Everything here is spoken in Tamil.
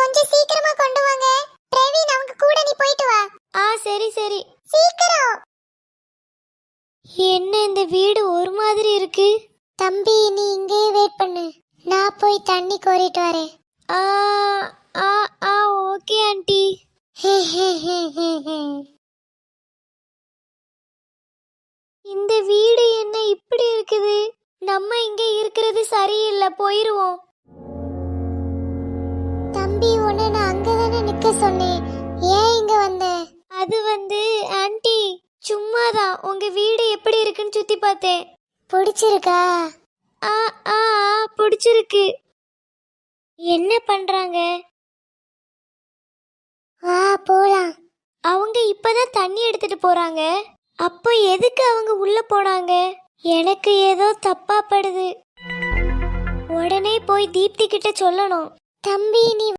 கொஞ்சம் சீக்கிரமா கொண்டு வாங்க. பிரவீன் அவங்க கூட நீ போயிட்டு வா. சரி சரி. சீக்கிரம். என்ன இந்த வீடு ஒரு மாதிரி இருக்கு? தம்பி நீ இங்கே வெயிட் பண்ணு, நான் போய் தண்ணி கோரிட்டு வரேன். ஆ ஆ ஆ ஓகே ஆண்டி. இந்த வீடு என்ன இப்படி இருக்குது? நம்ம இங்க இருக்கிறது சரியில்லை, போயிருவோம். தம்பி உன்னை நான் அங்கதானே நிக்க சொன்னேன், ஏன் இங்க வந்த? அது ஆண்டி சும்மாதான் உங்க வீடு எப்படி இருக்குன்னு சுத்தி பார்த்தேன். பிடிச்சிருக்கா? ஆ ஆ ஆ, பிடிச்சிருக்கு. என்ன பண்றாங்க? வா போலாம். அவங்க இப்பதான் தண்ணி எடுத்துட்டு போறாங்க. அப்போ எதுக்கு அவங்க உள்ள போனாங்க? எனக்கு ஏதோ தப்பா படுது. உடனே போய் தீப்தி கிட்ட சொல்லணும். தம்பி நீ